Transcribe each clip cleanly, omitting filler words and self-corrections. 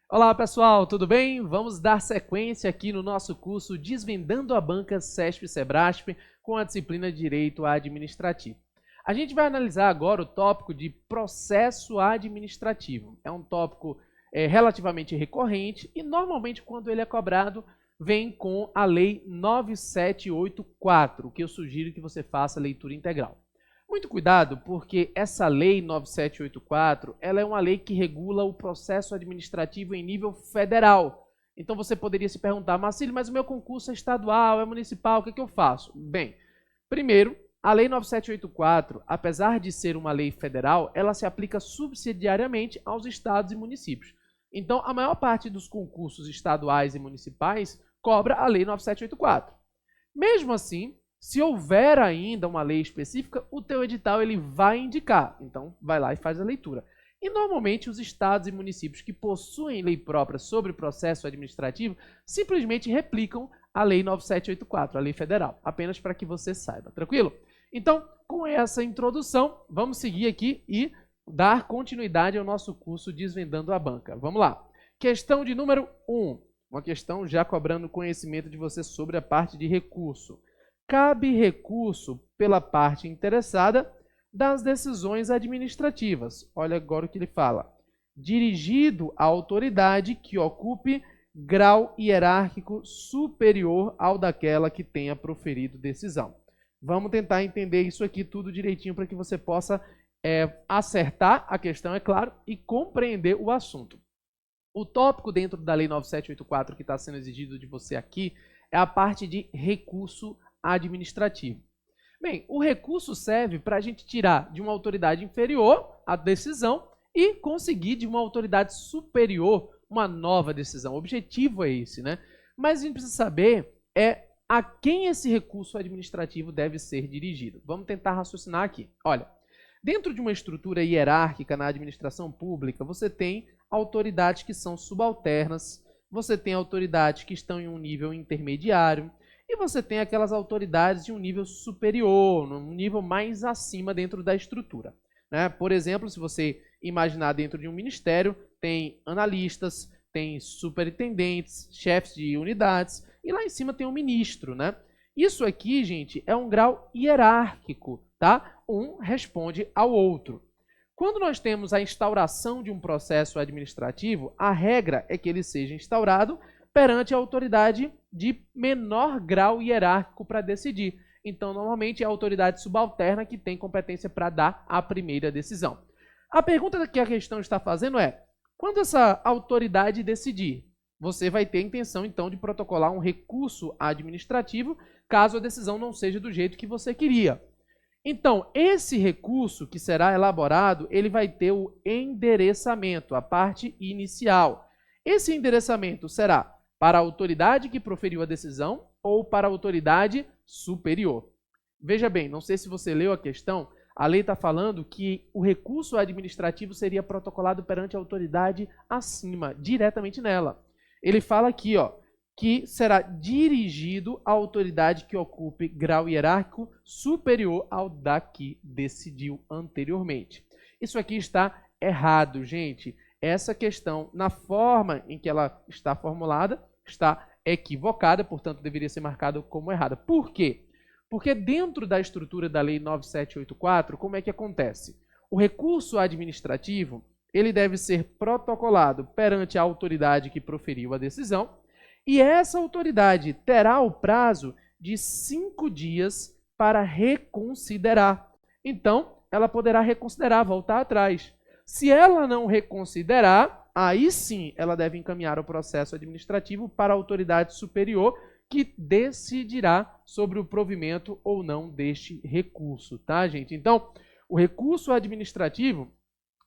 Olá pessoal, tudo bem? Vamos dar sequência aqui no nosso curso Desvendando a Banca CESP-Sebrasp com a disciplina de Direito Administrativo. A gente vai analisar agora o tópico de processo administrativo. É um tópico relativamente recorrente e normalmente quando ele é cobrado vem com a Lei 9784, que eu sugiro que você faça a leitura integral. Muito cuidado, porque essa lei 9784, ela é uma lei que regula o processo administrativo em nível federal. Então você poderia se perguntar, Marcílio, mas o meu concurso é estadual, é municipal, o que eu faço? Bem, primeiro, a lei 9784, apesar de ser uma lei federal, ela se aplica subsidiariamente aos estados e municípios. Então, a maior parte dos concursos estaduais e municipais cobra a lei 9784. Mesmo assim, se houver ainda uma lei específica, o teu edital ele vai indicar. Então, vai lá e faz a leitura. E, normalmente, os estados e municípios que possuem lei própria sobre o processo administrativo simplesmente replicam a Lei 9784, a lei federal, apenas para que você saiba. Tranquilo? Então, com essa introdução, vamos seguir aqui e dar continuidade ao nosso curso Desvendando a Banca. Vamos lá. Questão de número 1. Uma questão já cobrando conhecimento de você sobre a parte de recurso. Cabe recurso pela parte interessada das decisões administrativas. Olha agora o que ele fala. Dirigido à autoridade que ocupe grau hierárquico superior ao daquela que tenha proferido decisão. Vamos tentar entender isso aqui tudo direitinho para que você possa acertar a questão, é claro, e compreender o assunto. O tópico dentro da Lei 9784 que está sendo exigido de você aqui é a parte de recurso administrativo. Bem, o recurso serve para a gente tirar de uma autoridade inferior a decisão e conseguir de uma autoridade superior uma nova decisão. O objetivo é esse, né? Mas a gente precisa saber a quem esse recurso administrativo deve ser dirigido. Vamos tentar raciocinar aqui. Olha, dentro de uma estrutura hierárquica na administração pública, você tem autoridades que são subalternas, você tem autoridades que estão em um nível intermediário, e você tem aquelas autoridades de um nível superior, um nível mais acima dentro da estrutura, né? Por exemplo, se você imaginar dentro de um ministério, tem analistas, tem superintendentes, chefes de unidades, e lá em cima tem um ministro, né? Isso aqui, gente, é um grau hierárquico, tá? Um responde ao outro. Quando nós temos a instauração de um processo administrativo, a regra é que ele seja instaurado perante a autoridade de menor grau hierárquico para decidir. Então, normalmente, é a autoridade subalterna que tem competência para dar a primeira decisão. A pergunta que a questão está fazendo é, quando essa autoridade decidir, você vai ter a intenção, então, de protocolar um recurso administrativo, caso a decisão não seja do jeito que você queria. Então, esse recurso que será elaborado, ele vai ter o endereçamento, a parte inicial. Esse endereçamento será para a autoridade que proferiu a decisão ou para a autoridade superior. Veja bem, não sei se você leu a questão, a lei está falando que o recurso administrativo seria protocolado perante a autoridade acima, diretamente nela. Ele fala aqui, ó, que será dirigido à autoridade que ocupe grau hierárquico superior ao da que decidiu anteriormente. Isso aqui está errado, gente. Essa questão, na forma em que ela está formulada, está equivocada, portanto, deveria ser marcada como errada. Por quê? Porque dentro da estrutura da Lei 9784, como é que acontece? O recurso administrativo, ele deve ser protocolado perante a autoridade que proferiu a decisão, e essa autoridade terá o prazo de 5 dias para reconsiderar. Então, ela poderá reconsiderar, voltar atrás. Se ela não reconsiderar, aí sim ela deve encaminhar o processo administrativo para a autoridade superior que decidirá sobre o provimento ou não deste recurso, tá, gente? Então, o recurso administrativo,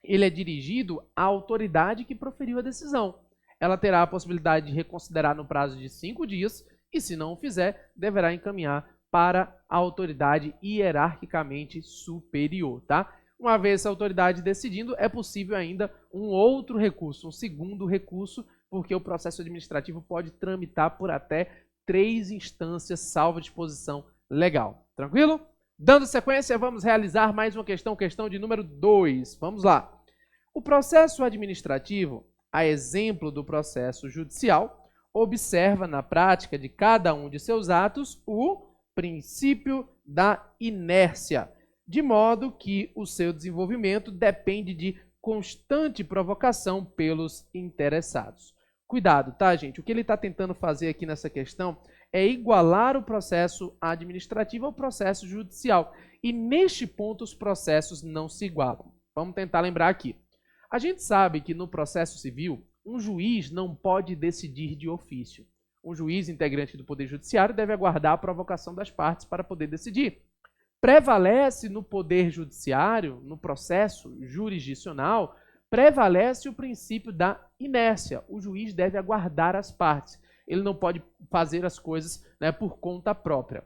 ele é dirigido à autoridade que proferiu a decisão. Ela terá a possibilidade de reconsiderar no prazo de 5 dias e, se não o fizer, deverá encaminhar para a autoridade hierarquicamente superior, tá? Uma vez essa autoridade decidindo, é possível ainda um outro recurso, um segundo recurso, porque o processo administrativo pode tramitar por até 3 instâncias, salvo disposição legal. Tranquilo? Dando sequência, vamos realizar mais uma questão, questão de número 2. Vamos lá. O processo administrativo, a exemplo do processo judicial, observa na prática de cada um de seus atos o princípio da inércia, de modo que o seu desenvolvimento depende de constante provocação pelos interessados. Cuidado, tá, gente? O que ele está tentando fazer aqui nessa questão é igualar o processo administrativo ao processo judicial. E neste ponto os processos não se igualam. Vamos tentar lembrar aqui. A gente sabe que no processo civil, um juiz não pode decidir de ofício. Um juiz integrante do Poder Judiciário deve aguardar a provocação das partes para poder decidir. Prevalece no Poder Judiciário, no processo jurisdicional, prevalece o princípio da inércia. O juiz deve aguardar as partes. Ele não pode fazer as coisas, né, por conta própria.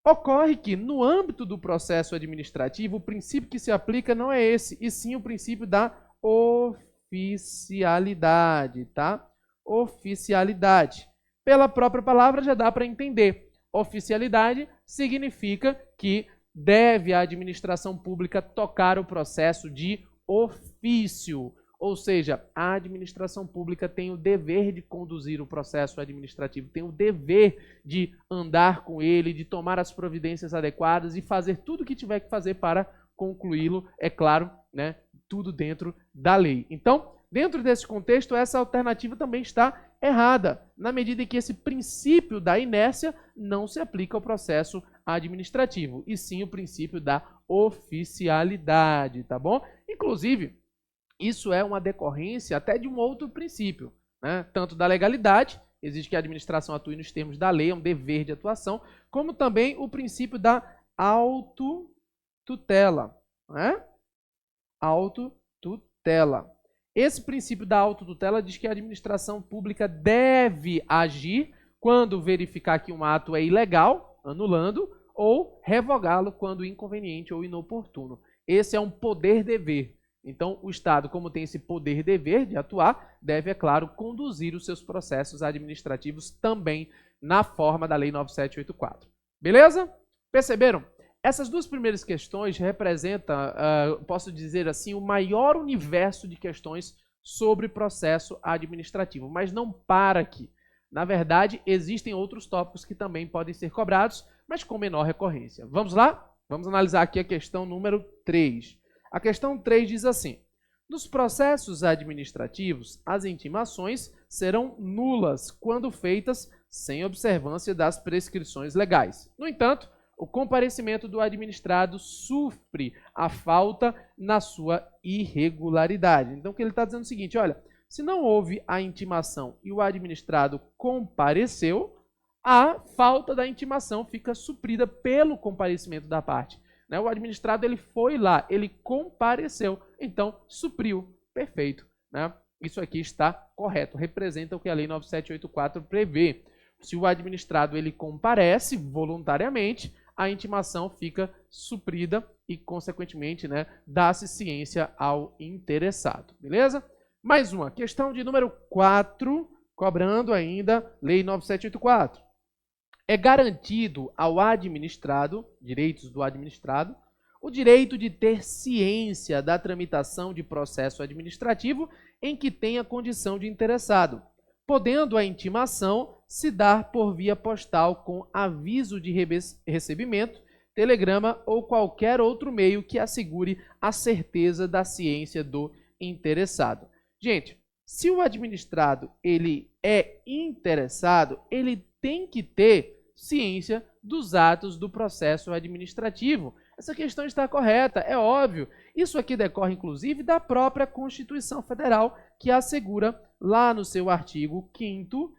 Ocorre que, no âmbito do processo administrativo, o princípio que se aplica não é esse, e sim o princípio da oficialidade, tá? Oficialidade. Pela própria palavra já dá para entender. Oficialidade significa que deve a administração pública tocar o processo de ofício. Ou seja, a administração pública tem o dever de conduzir o processo administrativo, tem o dever de andar com ele, de tomar as providências adequadas e fazer tudo o que tiver que fazer para concluí-lo, é claro, né, tudo dentro da lei. Então, dentro desse contexto, essa alternativa também está errada, na medida em que esse princípio da inércia não se aplica ao processo administrativo, e sim o princípio da oficialidade, tá bom? Inclusive, isso é uma decorrência até de um outro princípio, né? Tanto da legalidade, exige que a administração atue nos termos da lei, é um dever de atuação, como também o princípio da autotutela, né? Autotutela. Esse princípio da autotutela diz que a administração pública deve agir quando verificar que um ato é ilegal, anulando, ou revogá-lo quando inconveniente ou inoportuno. Esse é um poder-dever. Então, o Estado, como tem esse poder-dever de atuar, deve, é claro, conduzir os seus processos administrativos também na forma da Lei 9784. Beleza? Perceberam? Essas duas primeiras questões representam, posso dizer assim, o maior universo de questões sobre processo administrativo, mas não para aqui. Na verdade, existem outros tópicos que também podem ser cobrados, mas com menor recorrência. Vamos lá? Vamos analisar aqui a questão número 3. A questão 3 diz assim: nos processos administrativos, as intimações serão nulas quando feitas sem observância das prescrições legais. No entanto, o comparecimento do administrado sofre a falta na sua irregularidade. Então, o que ele está dizendo é o seguinte, olha, se não houve a intimação e o administrado compareceu, a falta da intimação fica suprida pelo comparecimento da parte. O administrado ele foi lá, ele compareceu, então supriu. Perfeito. Isso aqui está correto, representa o que a Lei 9784 prevê. Se o administrado ele comparece voluntariamente, a intimação fica suprida e, consequentemente, dá-se ciência ao interessado. Beleza? Mais uma, questão de número 4, cobrando ainda Lei 9784. É garantido ao administrado, direitos do administrado, o direito de ter ciência da tramitação de processo administrativo em que tenha condição de interessado, podendo a intimação se dar por via postal com aviso de recebimento, telegrama ou qualquer outro meio que assegure a certeza da ciência do interessado. Gente, se o administrado ele é interessado, ele tem que ter ciência dos atos do processo administrativo. Essa questão está correta, é óbvio. Isso aqui decorre, inclusive, da própria Constituição Federal, que assegura lá no seu artigo 5º,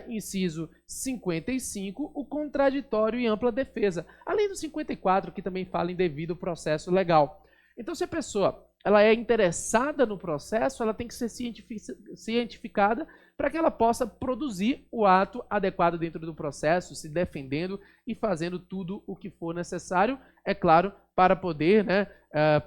inciso 55, o contraditório e ampla defesa. Além do 54, que também fala em devido processo legal. Então, se a pessoa ela é interessada no processo, ela tem que ser cientificada para que ela possa produzir o ato adequado dentro do processo, se defendendo e fazendo tudo o que for necessário, é claro, para poder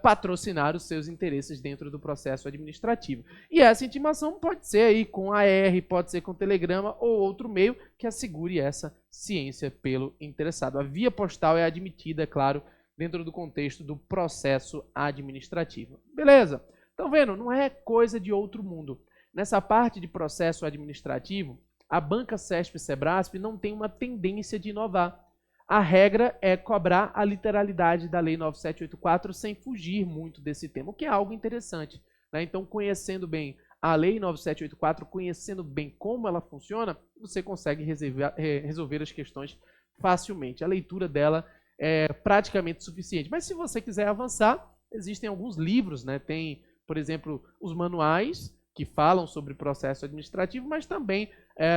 patrocinar os seus interesses dentro do processo administrativo. E essa intimação pode ser aí com AR, pode ser com telegrama ou outro meio que assegure essa ciência pelo interessado. A via postal é admitida, é claro, dentro do contexto do processo administrativo. Beleza? Estão vendo? Não é coisa de outro mundo. nessa parte de processo administrativo, a banca CESP e Sebrasp não tem uma tendência de inovar. A regra é cobrar a literalidade da Lei 9784 sem fugir muito desse tema, o que é algo interessante, né? Então, conhecendo bem a Lei 9784, conhecendo bem como ela funciona, você consegue resolver as questões facilmente. A leitura dela é praticamente suficiente. Mas se você quiser avançar, existem alguns livros, né? Tem, por exemplo, os manuais que falam sobre processo administrativo, mas também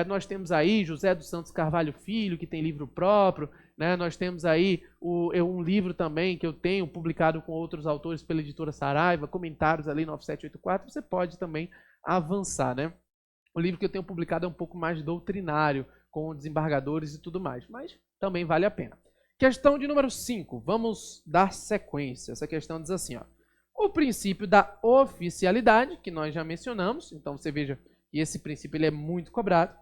nós temos aí José dos Santos Carvalho Filho, que tem livro próprio, né? Nós temos aí um livro também que eu tenho publicado com outros autores pela editora Saraiva, comentários ali 9784, você pode também avançar, né? O livro que eu tenho publicado é um pouco mais doutrinário, com desembargadores e tudo mais, mas também vale a pena. Questão de número 5, vamos dar sequência. Essa questão diz assim, ó: o princípio da oficialidade, que nós já mencionamos, então você veja que esse princípio ele é muito cobrado,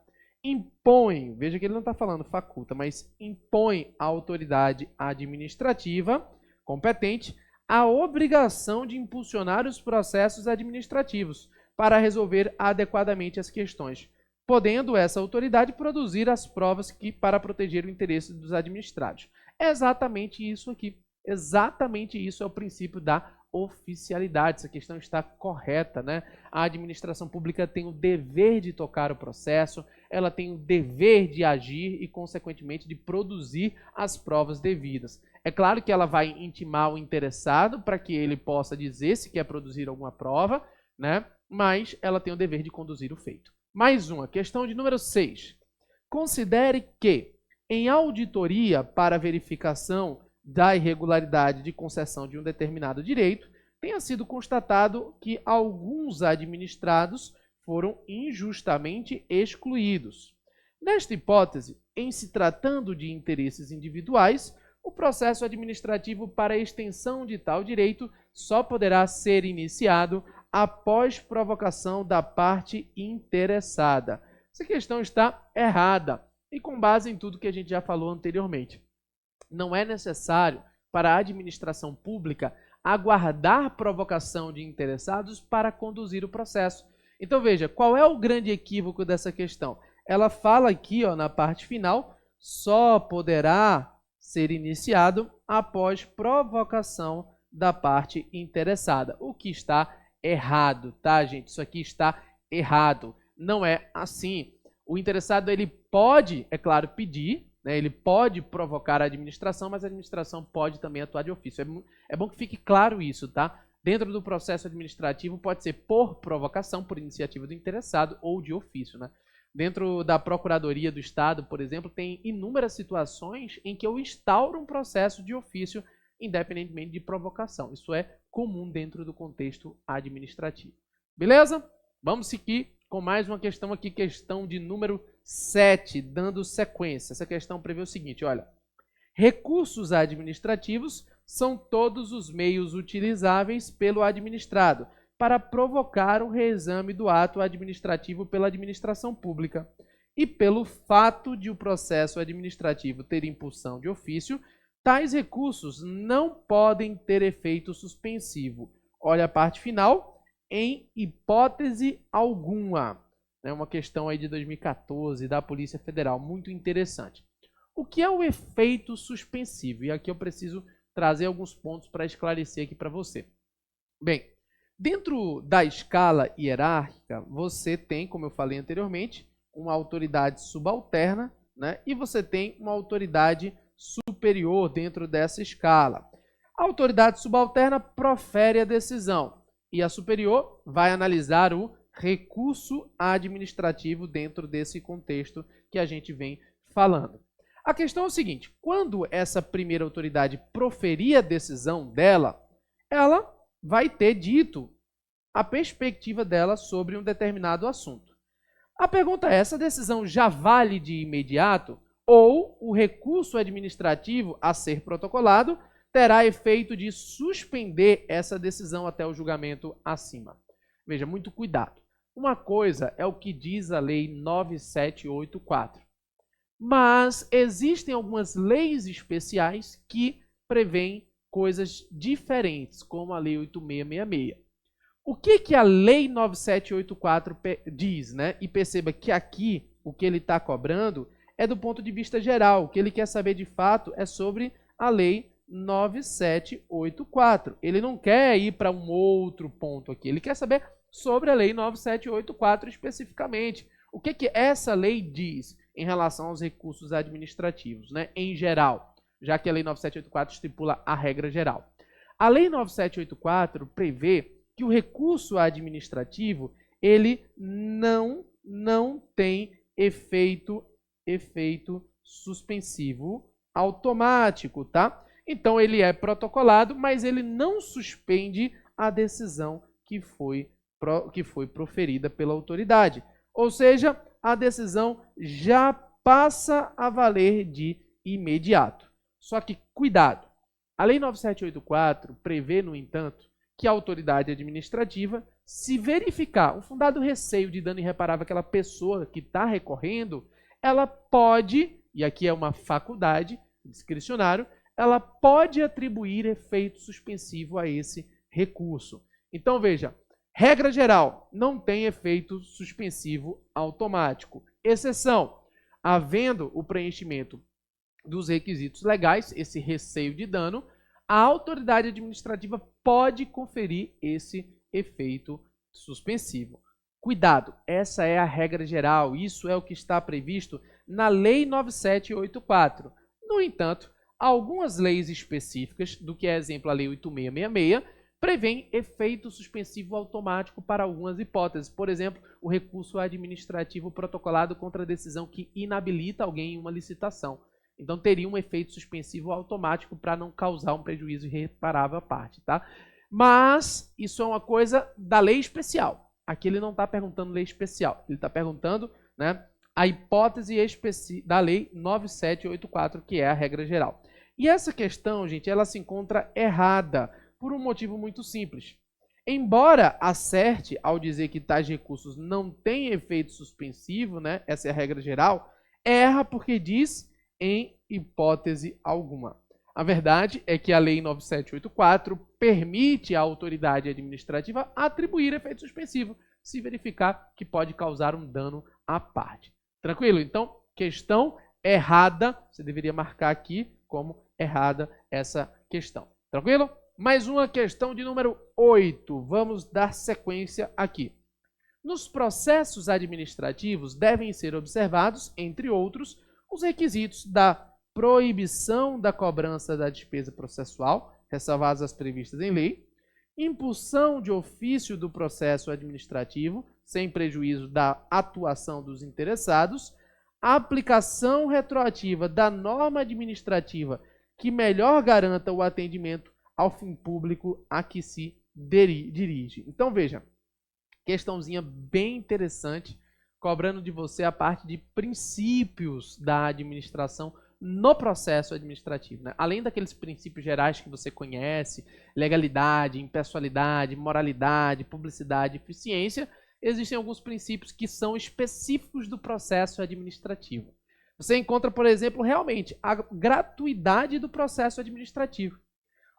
impõe, veja que ele não está falando faculta, mas impõe à autoridade administrativa competente a obrigação de impulsionar os processos administrativos para resolver adequadamente as questões, podendo essa autoridade produzir as provas para proteger o interesse dos administrados. É exatamente isso aqui. Exatamente isso é o princípio da oficialidade. Essa questão está correta, né? A administração pública tem o dever de tocar o processo, ela tem o dever de agir e, consequentemente, de produzir as provas devidas. É claro que ela vai intimar o interessado para que ele possa dizer se quer produzir alguma prova, né? Mas ela tem o dever de conduzir o feito. Mais uma, questão de número 6. Considere que, em auditoria para verificação da irregularidade de concessão de um determinado direito, tenha sido constatado que alguns administrados foram injustamente excluídos. Nesta hipótese, em se tratando de interesses individuais, o processo administrativo para a extensão de tal direito só poderá ser iniciado após provocação da parte interessada. Essa questão está errada e com base em tudo que a gente já falou anteriormente. Não é necessário para a administração pública aguardar provocação de interessados para conduzir o processo. Então veja, qual é o grande equívoco dessa questão? Ela fala aqui, ó, na parte final, só poderá ser iniciado após provocação da parte interessada, o que está errado, tá, gente? Isso aqui está errado. Não é assim. O interessado, ele pode, é claro, pedir, né? Ele pode provocar a administração, mas a administração pode também atuar de ofício. É bom que fique claro isso, tá? Dentro do processo administrativo pode ser por provocação, por iniciativa do interessado ou de ofício, né? Dentro da Procuradoria do Estado, por exemplo, tem inúmeras situações em que eu instauro um processo de ofício independentemente de provocação. Isso é comum dentro do contexto administrativo. Beleza? Vamos seguir com mais uma questão aqui, questão de número 7, dando sequência. Essa questão prevê o seguinte, olha: recursos administrativos são todos os meios utilizáveis pelo administrado para provocar o reexame do ato administrativo pela administração pública. E pelo fato de o processo administrativo ter impulsão de ofício, tais recursos não podem ter efeito suspensivo. Olha a parte final, em hipótese alguma. É uma questão aí de 2014 da Polícia Federal, muito interessante. O que é o efeito suspensivo? E aqui eu preciso trazer alguns pontos para esclarecer aqui para você. Bem, dentro da escala hierárquica, você tem, como eu falei anteriormente, uma autoridade subalterna, né? E você tem uma autoridade superior dentro dessa escala. A autoridade subalterna profere a decisão e a superior vai analisar o recurso administrativo dentro desse contexto que a gente vem falando. A questão é o seguinte: quando essa primeira autoridade proferir a decisão dela, ela vai ter dito a perspectiva dela sobre um determinado assunto. A pergunta é: essa decisão já vale de imediato ou o recurso administrativo a ser protocolado terá efeito de suspender essa decisão até o julgamento acima? Veja, muito cuidado. Uma coisa é o que diz a Lei 9784. Mas existem algumas leis especiais que prevêem coisas diferentes, como a Lei 8666. O que a Lei 9784 diz, né? E perceba que aqui, o que ele está cobrando é do ponto de vista geral. O que ele quer saber de fato é sobre a Lei 9784. Ele não quer ir para um outro ponto aqui. Ele quer saber sobre a Lei 9784 especificamente. O que essa lei diz em relação aos recursos administrativos, né? Em geral, já que a Lei 9784 estipula a regra geral. A Lei 9784 prevê que o recurso administrativo ele não tem efeito suspensivo automático, tá? Então ele é protocolado, mas ele não suspende a decisão que foi proferida pela autoridade. Ou seja, a decisão já passa a valer de imediato. Só que cuidado, a Lei 9784 prevê, no entanto, que a autoridade administrativa, se verificar um fundado receio de dano irreparável àquela pessoa que está recorrendo, ela pode, e aqui é uma faculdade discricionário, ela pode atribuir efeito suspensivo a esse recurso. Então, veja, regra geral, não tem efeito suspensivo automático. Exceção, havendo o preenchimento dos requisitos legais, esse receio de dano, a autoridade administrativa pode conferir esse efeito suspensivo. Cuidado, essa é a regra geral, isso é o que está previsto na Lei 9784. No entanto, algumas leis específicas, do que é exemplo a Lei 8666, prevêem efeito suspensivo automático para algumas hipóteses. Por exemplo, o recurso administrativo protocolado contra a decisão que inabilita alguém em uma licitação. Então, teria um efeito suspensivo automático para não causar um prejuízo irreparável à parte, tá? Mas isso é uma coisa da lei especial. Aqui ele não está perguntando lei especial. Ele está perguntando, né, a hipótese da lei 9784, que é a regra geral. E essa questão, gente, ela se encontra errada por um motivo muito simples. Embora acerte ao dizer que tais recursos não têm efeito suspensivo, né, essa é a regra geral, erra porque diz em hipótese alguma. A verdade é que a Lei 9784 permite à autoridade administrativa atribuir efeito suspensivo, se verificar que pode causar um dano à parte. Tranquilo? Então, questão errada, você deveria marcar aqui como errada essa questão. Tranquilo? Mais uma questão de número 8. Vamos dar sequência aqui. Nos processos administrativos devem ser observados, entre outros, os requisitos da proibição da cobrança da despesa processual, ressalvadas as previstas em lei, impulsão de ofício do processo administrativo, sem prejuízo da atuação dos interessados, aplicação retroativa da norma administrativa que melhor garanta o atendimento ao fim público a que se dirige. Então, veja, questãozinha bem interessante, cobrando de você a parte de princípios da administração no processo administrativo, né? Além daqueles princípios gerais que você conhece, legalidade, impessoalidade, moralidade, publicidade, eficiência, existem alguns princípios que são específicos do processo administrativo. Você encontra, por exemplo, realmente a gratuidade do processo administrativo.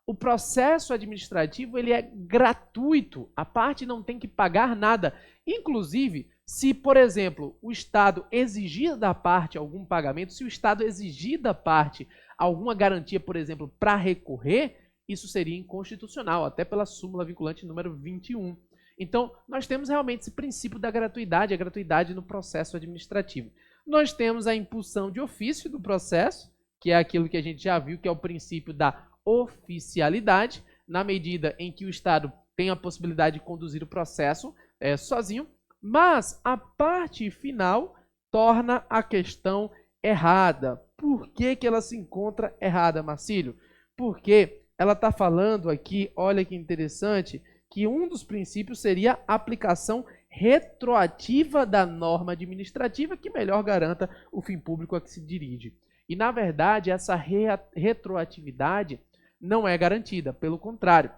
O processo administrativo ele é gratuito, a parte não tem que pagar nada. Inclusive, se, por exemplo, o Estado exigir da parte algum pagamento, se o Estado exigir da parte alguma garantia, por exemplo, para recorrer, isso seria inconstitucional, até pela súmula vinculante número 21. Então, nós temos realmente esse princípio da gratuidade, a gratuidade no processo administrativo. Nós temos a impulsão de ofício do processo, que é aquilo que a gente já viu, que é o princípio da oficialidade, na medida em que o Estado tem a possibilidade de conduzir o processo sozinho, mas a parte final torna a questão errada. Por que ela se encontra errada, Marcílio? Porque ela está falando aqui, olha que interessante, que um dos princípios seria a aplicação retroativa da norma administrativa que melhor garanta o fim público a que se dirige. E, na verdade, essa retroatividade não é garantida, pelo contrário.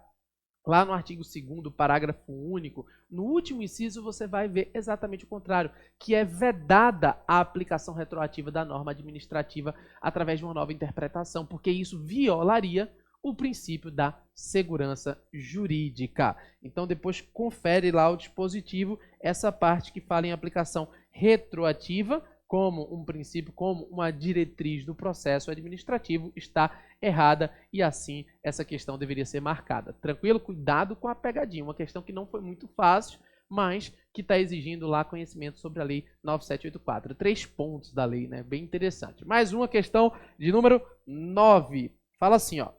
Lá no artigo 2º, parágrafo único, no último inciso você vai ver exatamente o contrário, que é vedada a aplicação retroativa da norma administrativa através de uma nova interpretação, porque isso violaria o princípio da segurança jurídica. Então, depois confere lá o dispositivo, essa parte que fala em aplicação retroativa, como um princípio, como uma diretriz do processo administrativo, está errada e assim essa questão deveria ser marcada. Tranquilo? Cuidado com a pegadinha, uma questão que não foi muito fácil, mas que está exigindo lá conhecimento sobre a Lei 9784. 3 pontos da lei, né? Bem interessante. Mais uma questão de número 9. Fala assim, ó.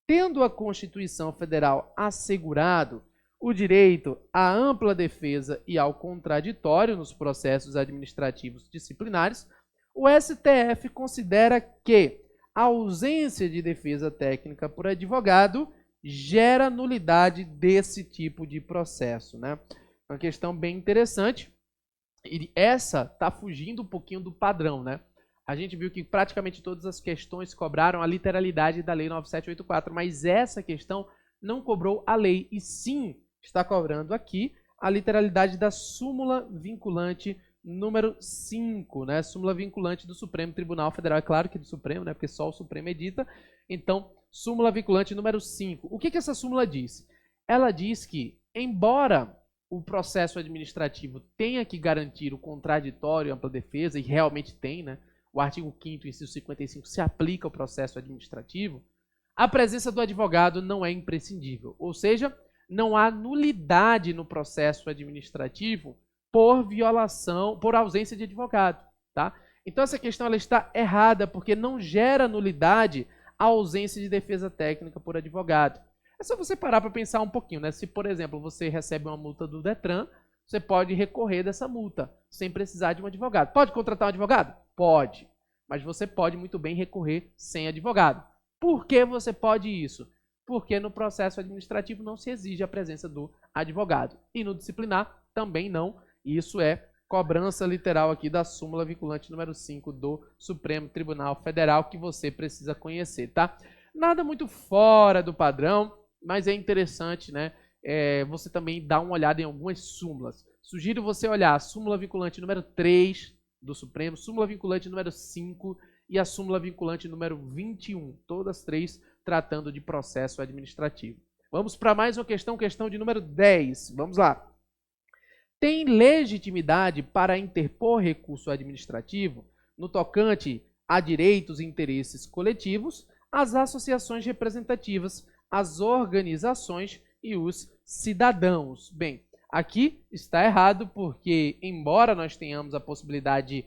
Tendo a Constituição Federal assegurado o direito à ampla defesa e ao contraditório nos processos administrativos disciplinares, o STF considera que a ausência de defesa técnica por advogado gera nulidade desse tipo de processo, né? Uma questão bem interessante. E essa está fugindo um pouquinho do padrão, né? A gente viu que praticamente todas as questões cobraram a literalidade da Lei 9784, mas essa questão não cobrou a lei, e sim está cobrando aqui a literalidade da súmula vinculante número 5, né? Súmula vinculante do Supremo Tribunal Federal, é claro que do Supremo, né? Porque só o Supremo edita. Então, súmula vinculante número 5. O que essa súmula diz? Ela diz que, embora o processo administrativo tenha que garantir o contraditório e ampla defesa, e realmente tem, né? O artigo 5º, inciso 55, se aplica ao processo administrativo, a presença do advogado não é imprescindível. Ou seja, não há nulidade no processo administrativo por violação, por ausência de advogado, tá? Então essa questão ela está errada, porque não gera nulidade a ausência de defesa técnica por advogado. É só você parar para pensar um pouquinho, né? Se, por exemplo, você recebe uma multa do Detran, você pode recorrer dessa multa sem precisar de um advogado. Pode contratar um advogado? Pode. Mas você pode muito bem recorrer sem advogado. Por que você pode isso? Porque no processo administrativo não se exige a presença do advogado. E no disciplinar também não. Isso é cobrança literal aqui da súmula vinculante número 5 do Supremo Tribunal Federal, que você precisa conhecer, tá? Nada muito fora do padrão, mas é interessante, né? Você também dá uma olhada em algumas súmulas. Sugiro você olhar a súmula vinculante número 3 do Supremo, súmula vinculante número 5 e a súmula vinculante número 21, todas 3 tratando de processo administrativo. Vamos para mais uma questão de número 10. Vamos lá. Tem legitimidade para interpor recurso administrativo no tocante a direitos e interesses coletivos, as associações representativas, as organizações e os cidadãos. Bem, aqui está errado porque, embora nós tenhamos a possibilidade de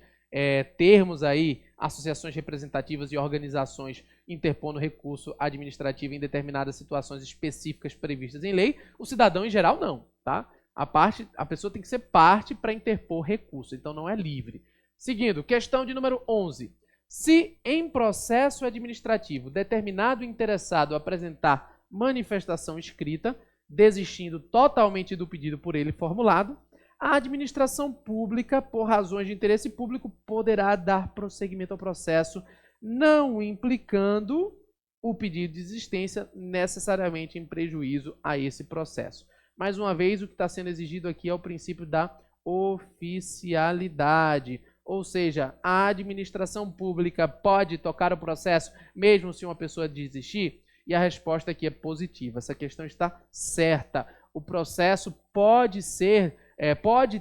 termos aí associações representativas e organizações interpondo recurso administrativo em determinadas situações específicas previstas em lei, o cidadão em geral não, tá? A pessoa tem que ser parte para interpor recurso, então não é livre. Seguindo, questão de número 11. Se em processo administrativo determinado interessado apresentar manifestação escrita, desistindo totalmente do pedido por ele formulado, a administração pública, por razões de interesse público, poderá dar prosseguimento ao processo, não implicando o pedido de desistência necessariamente em prejuízo a esse processo. Mais uma vez, o que está sendo exigido aqui é o princípio da oficialidade. Ou seja, a administração pública pode tocar o processo mesmo se uma pessoa desistir? E a resposta aqui é positiva. Essa questão está certa. O processo pode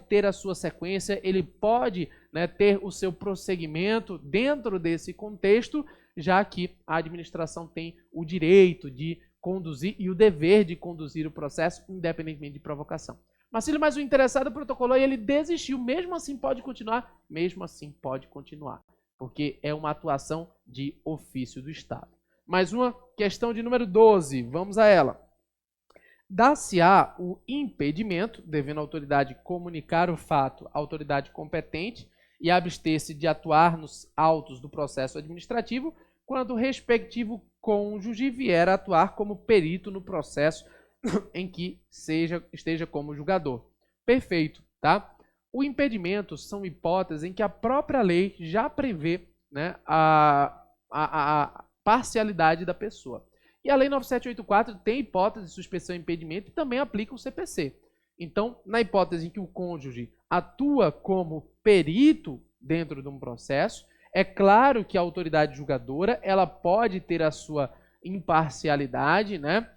ter a sua sequência, ele pode, né, ter o seu prosseguimento dentro desse contexto, já que a administração tem o direito de conduzir e o dever de conduzir o processo, independentemente de provocação. Marcílio, mas o interessado protocolou e ele desistiu. Mesmo assim pode continuar? Mesmo assim pode continuar, porque é uma atuação de ofício do Estado. Mais uma questão de número 12, vamos a ela. Dá-se-á o impedimento, devendo a autoridade comunicar o fato à autoridade competente e abster-se de atuar nos autos do processo administrativo, quando o respectivo cônjuge vier a atuar como perito no processo em que esteja como julgador. Perfeito, tá? O impedimento são hipóteses em que a própria lei já prevê, né, a parcialidade da pessoa. E a Lei 9784 tem hipótese de suspensão e impedimento e também aplica o CPC. Então, na hipótese em que o cônjuge atua como perito dentro de um processo, é claro que a autoridade julgadora ela pode ter a sua imparcialidade, né,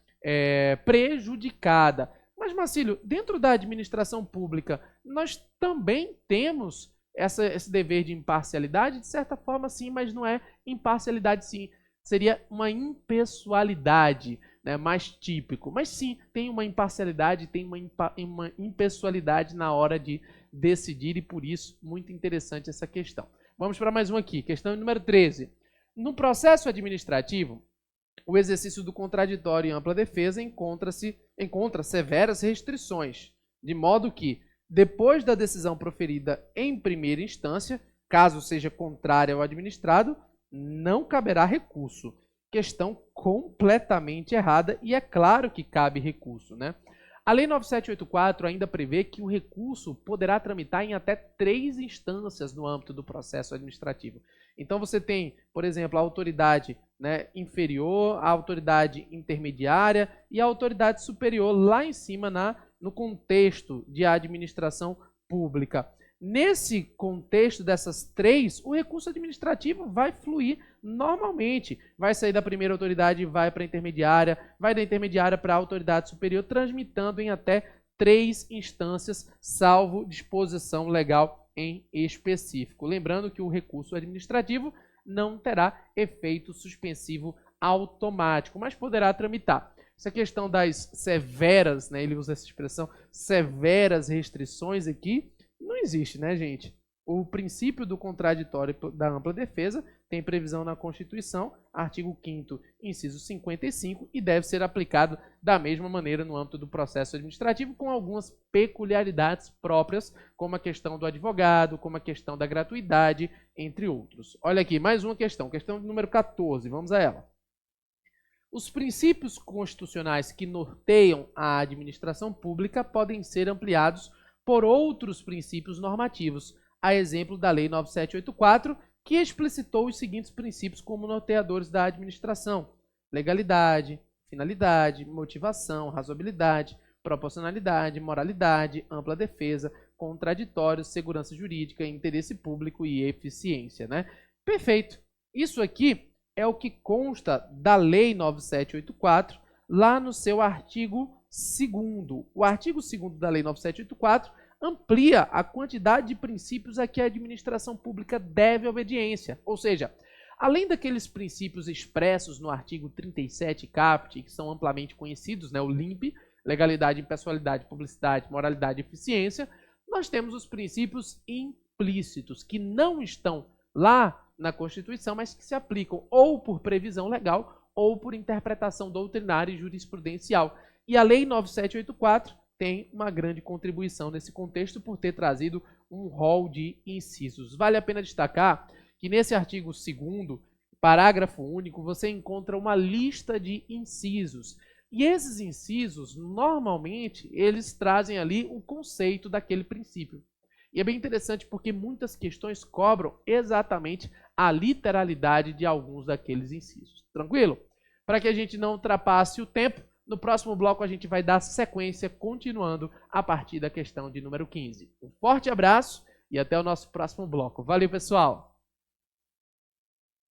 prejudicada. Mas, Marcílio, dentro da administração pública, nós também temos esse dever de imparcialidade? De certa forma, sim, mas não é imparcialidade, sim. Seria uma impessoalidade, né, mais típico. Mas, sim, tem uma imparcialidade, tem uma impessoalidade na hora de decidir e, por isso, muito interessante essa questão. Vamos para mais uma aqui, questão número 13. No processo administrativo, o exercício do contraditório e ampla defesa encontra severas restrições, de modo que, depois da decisão proferida em primeira instância, caso seja contrária ao administrado, não caberá recurso. Questão completamente errada e é claro que cabe recurso, né? A Lei 9784 ainda prevê que o recurso poderá tramitar em até 3 instâncias no âmbito do processo administrativo. Então você tem, por exemplo, a autoridade, né, inferior, a autoridade intermediária e a autoridade superior lá em cima no contexto de administração pública. Nesse contexto dessas 3, o recurso administrativo vai fluir normalmente. Vai sair da primeira autoridade e vai para a intermediária, vai da intermediária para a autoridade superior, transmitando em até 3 instâncias, salvo disposição legal em específico. Lembrando que o recurso administrativo não terá efeito suspensivo automático, mas poderá tramitar. Essa questão das severas, né, ele usa essa expressão, severas restrições aqui, não existe, né, gente? O princípio do contraditório da ampla defesa tem previsão na Constituição, artigo 5º, inciso 55, e deve ser aplicado da mesma maneira no âmbito do processo administrativo, com algumas peculiaridades próprias, como a questão do advogado, como a questão da gratuidade, entre outros. Olha aqui, mais uma questão número 14, vamos a ela. Os princípios constitucionais que norteiam a administração pública podem ser ampliados por outros princípios normativos, a exemplo da Lei 9784, que explicitou os seguintes princípios como norteadores da administração: legalidade, finalidade, motivação, razoabilidade, proporcionalidade, moralidade, ampla defesa, contraditório, segurança jurídica, interesse público e eficiência, né? Perfeito. Isso aqui é o que consta da Lei 9784, lá no seu artigo 2º. O artigo 2º da Lei 9784 amplia a quantidade de princípios a que a administração pública deve obediência. Ou seja, além daqueles princípios expressos no artigo 37 caput, que são amplamente conhecidos, né, o LIMP, legalidade, impessoalidade, publicidade, moralidade e eficiência, nós temos os princípios implícitos, que não estão lá na Constituição, mas que se aplicam ou por previsão legal ou por interpretação doutrinária e jurisprudencial. E a Lei 9784 tem uma grande contribuição nesse contexto por ter trazido um rol de incisos. Vale a pena destacar que nesse artigo 2º, parágrafo único, você encontra uma lista de incisos. E esses incisos, normalmente, eles trazem ali o conceito daquele princípio. E é bem interessante porque muitas questões cobram exatamente a literalidade de alguns daqueles incisos. Tranquilo? Para que a gente não ultrapasse o tempo, no próximo bloco a gente vai dar sequência, continuando a partir da questão de número 15. Um forte abraço e até o nosso próximo bloco. Valeu, pessoal!